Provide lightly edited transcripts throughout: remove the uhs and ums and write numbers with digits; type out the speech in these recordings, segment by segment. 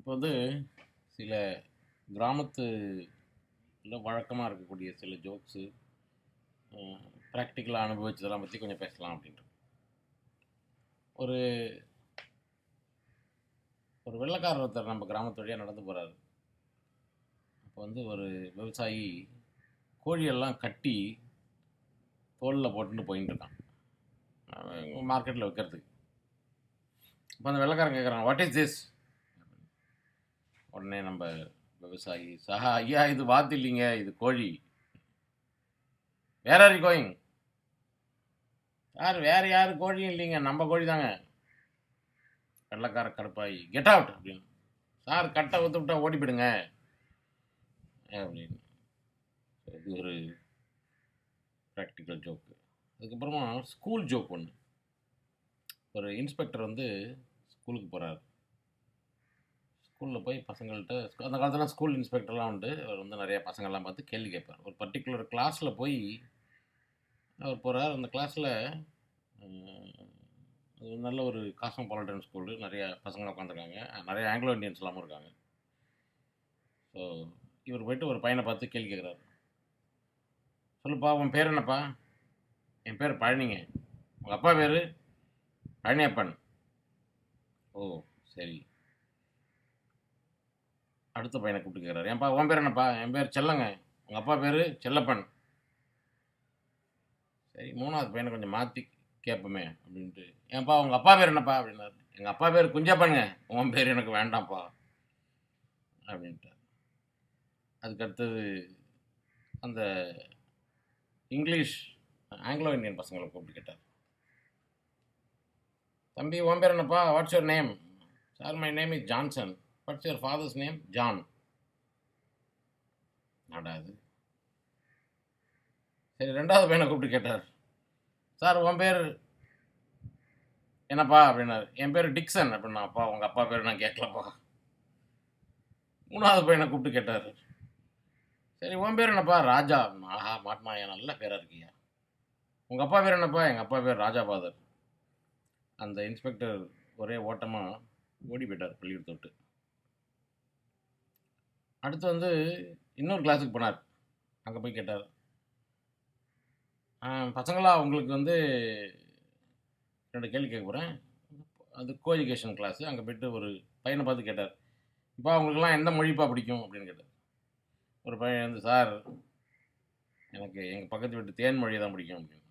இப்போ வந்து சில கிராமத்துல வழக்கமாக இருக்கக்கூடிய சில ஜோக்ஸு ப்ராக்டிக்கலாக அனுபவிச்சதெல்லாம் பற்றி கொஞ்சம் பேசலாம் அப்படின்ட்டு. ஒரு ஒரு வெள்ளைக்காரர் ஒருத்தர் நம்ம கிராமத்து வழியாக நடந்து போகிறாரு. அப்போ வந்து ஒரு விவசாயி கோழியெல்லாம் கட்டி தோலில் போட்டுட்டு போயின்னு இருக்கான் மார்க்கெட்டில் விற்கிறதுக்கு. அப்போ அந்த வெள்ளைக்காரன் கேட்குறான், வாட் இஸ் திஸ்? உடனே நம்ம விவசாயி, ஐயா இது வாத்து இல்லைங்க, இது கோழி. வேற ஆர் கோயிங்? சார் வேற யாரு கோழியும் இல்லைங்க, நம்ம கோழி தாங்க. வெள்ளைக்கார கடுப்பாயி, கெட் அவுட் அப்படின்னு. சார் கட்டை ஊற்று விட்டா ஓடி போயிடுங்க அப்படின்னு. இது ஒரு ப்ராக்டிக்கல் ஜோக்கு. அதுக்கப்புறமா ஸ்கூல் ஜோக் ஒன்று. ஒரு இன்ஸ்பெக்டர் வந்து ஸ்கூலுக்கு போகிறார். ஸ்கூலில் போய் பசங்கள்கிட்ட, அந்த காலத்தில் ஸ்கூல் இன்ஸ்பெக்டர்லாம் உண்டு, அவர் வந்து நிறையா பசங்கள்லாம் பார்த்து கேள்வி கேட்பார். ஒரு பர்டிகுலர் கிளாஸில் போய் அவர் போகிறார். அந்த கிளாஸில் அது நல்ல ஒரு காஸ்மோபாலிட்டன் ஸ்கூலு, நிறையா பசங்களாம் உட்காந்துருக்காங்க, நிறைய ஆங்கிலோ இண்டியன்ஸ் எல்லாமும் இருக்காங்க. ஸோ இவர் போய்ட்டு ஒரு பையனை பார்த்து கேள்வி கேட்குறாரு. சொல்லுப்பா, உன் பேர் என்னப்பா? என் பேர் பழனிங்க. உங்கள் அப்பா பேர்? பழனியப்பன். ஓ சரி. அடுத்த பையனை கூப்பிட்டு கேட்குறாரு, ஏன்ப்பா உன் பேர் என்னப்பா? என் பேர் செல்லங்க. உங்கள் அப்பா பேர்? செல்லப்பன். சரி, மூணாவது பையனை கொஞ்சம் மாற்றி கேட்போமே அப்படின்ட்டு, ஏன்ப்பா உங்கள் அப்பா பேர் என்னப்பா அப்படின்னாரு. எங்கள் அப்பா பேர் குஞ்சப்பனுங்க. உன் பேர் எனக்கு வேண்டாம்ப்பா அப்படின்ட்டார். அதுக்கடுத்தது அந்த இங்கிலீஷ் ஆங்கிலோ இந்தியன் பசங்களை கூப்பிட்டு கேட்டார், தம்பி உன் பேர் என்னப்பா? What's your name? Sir my name is Johnson. What's your father's name? John. நாடாது. சரி, ரெண்டாவது பையனை கூப்பிட்டு கேட்டார், சார் உன் பேர் என்னப்பா அப்படின்னாரு. என் பேர் டிக்சன் அப்படின்னா. அப்பா உங்கள் அப்பா பேர் நான் கேட்கலப்பா. மூணாவது பையனை கூப்பிட்டு கேட்டார், சரி உன் பேர் என்னப்பா? ராஜா. ஆஹா மாட்மாயா, நல்ல பேராக இருக்கியா. உங்கள் அப்பா பேர் என்னப்பா? எங்கள் அப்பா பேர் ராஜா ஃபாதர். அந்த இன்ஸ்பெக்டர் ஒரே ஓட்டமாக ஓடி போயிட்டார் பள்ளிக்கூடத்தை விட்டு. அடுத்து வந்து இன்னொரு கிளாஸுக்கு போனார். அங்கே போய் கேட்டார், பசங்களா உங்களுக்கு வந்து 2 கேள்வி கேட்க போகிறேன். அது கோ எஜுகேஷன் கிளாஸு. அங்கே போய்ட்டு ஒரு பையனை பார்த்து கேட்டார், இப்போ அவங்களுக்குலாம் எந்த மொழிப்பா பிடிக்கும் அப்படின்னு கேட்டார். ஒரு பையன் வந்து, சார் எனக்கு எங்கள் பக்கத்து வீட்டு தேன் மொழி தான் பிடிக்கும் அப்படின்னு.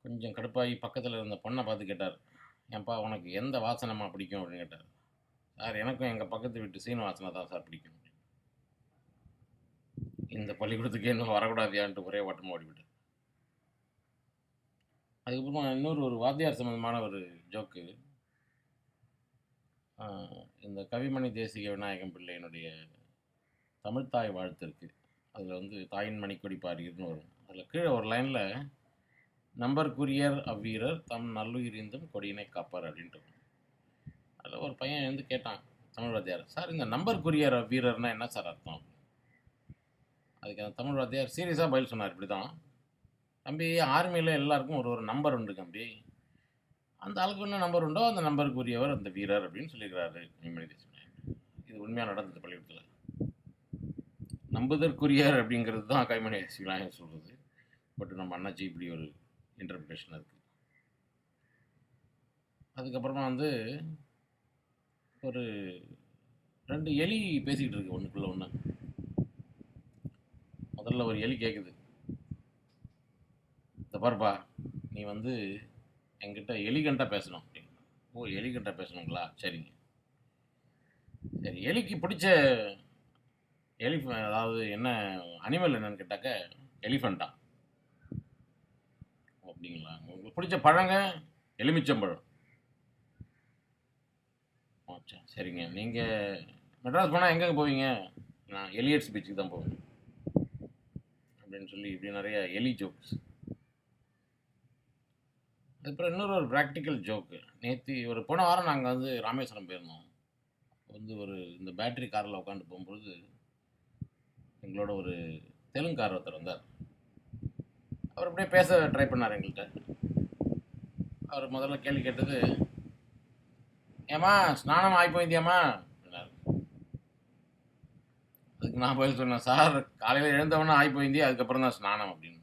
கொஞ்சம் கடுப்பாகி பக்கத்தில் இருந்த பொண்ணை பார்த்து கேட்டார், ஏன்ப்பா உனக்கு எந்த வாசனமா பிடிக்கும் அப்படின்னு கேட்டார். சார் எனக்கும் எங்கள் பக்கத்து வீட்டு சீன வாசனை தான் சார் பிடிக்கும். இந்த பள்ளிக்கூடத்துக்கு இன்னும் வரக்கூடாதியான்ட்டு ஒரே ஓட்டமாக ஓடிவிட்டார். அதுக்கப்புறமா இன்னொரு ஒரு வாத்தியார் சம்பந்தமான ஒரு ஜோக்கு. இந்த கவிமணி தேசிக விநாயகம் பிள்ளையினுடைய தமிழ்த்தாய் வாழ்த்து இருக்குது. அதில் வந்து தாயின் மணிக்கொடி பாரின்னு வரும். அதில் கீழே ஒரு லைனில், நம்பர் கூரியர் அவ்வீரர் தம் நல்லுயிரிந்தும் கொடியினை காப்பார் அப்படின்ட்டு. அதில் ஒரு பையன் வந்து கேட்டான் தமிழ் வாத்தியார், சார் இந்த நம்பர் கூரியர் வீரர்னா என்ன சார் அர்த்தம்? அதுக்கு அந்த தமிழ் வாத்தியார் சீரியஸாக பதில் சொன்னார், இப்படி தான் தம்பி, ஆர்மியில் எல்லாருக்கும் ஒரு ஒரு நம்பர் உண்டு தம்பி, அந்த ஆளுக்கு என்ன நம்பர் உண்டோ அந்த நம்பருக்கு உரியவர் அந்த வீரர் அப்படின்னு சொல்லியிருக்கிறாரு கனிமொழி தேசிய. இது உண்மையாக நடந்தது பள்ளிக்கூடத்தில். நம்புதற்குரியர் அப்படிங்கிறது தான் கனிமொழி தேசிய சொல்கிறது. பட் நம்ம அண்ணாச்சி இப்படி ஒரு இன்டர்பிரேஷன் இருக்குது. அதுக்கப்புறமா வந்து ஒரு 2 எலி பேசிக்கிட்டு இருக்கு ஒன்றுக்குள்ள ஒன்று. முதல்ல ஒரு எலி கேட்குது, இந்த பாருப்பா நீ வந்து என்கிட்ட எலிகண்டா பேசணும் அப்படின்னு. ஓ எலிகண்டா பேசணுங்களா, சரிங்க. சரி, எலிக்கு பிடிச்ச அதாவது என்ன அனிமல் என்னன்னு கேட்டாக்க எலிஃபண்டா. அப்படிங்களா, உங்களுக்கு பிடிச்ச பழங்க எலுமிச்சம்பழம். சரிங்க, நீங்கள் மெட்ராஸ் போனால் எங்கே போவீங்க? நான் எலியட்ஸ் பீச்சுக்கு தான் போவேன் அப்படின்னு சொல்லி இப்படி நிறைய எலி ஜோக்ஸ். அதுக்கப்புறம் இன்னொரு ஒரு ப்ராக்டிக்கல் ஜோக்கு. போன வாரம் நாங்கள் வந்து ராமேஸ்வரம் போயிருந்தோம். வந்து ஒரு இந்த பேட்டரி காரில் உட்காந்து போகும்பொழுது எங்களோட ஒரு தெலுங்குக்காரர் ஒருத்தர் வந்தார். அவர் அப்படியே பேச ட்ரை பண்ணார் எங்கள்கிட்ட. அவர் முதல்ல கேள்வி கேட்டது, ஏம்மா ஸ்நானம் ஆகிப்போயிந்தியாம்மா அப்படின்னாரு. அதுக்கு நான் பதில் சொன்னேன், சார் காலையில் எழுந்தவொன்னே ஆகிப்போயிந்தி, அதுக்கப்புறம் தான் ஸ்நானம் அப்படின்னு.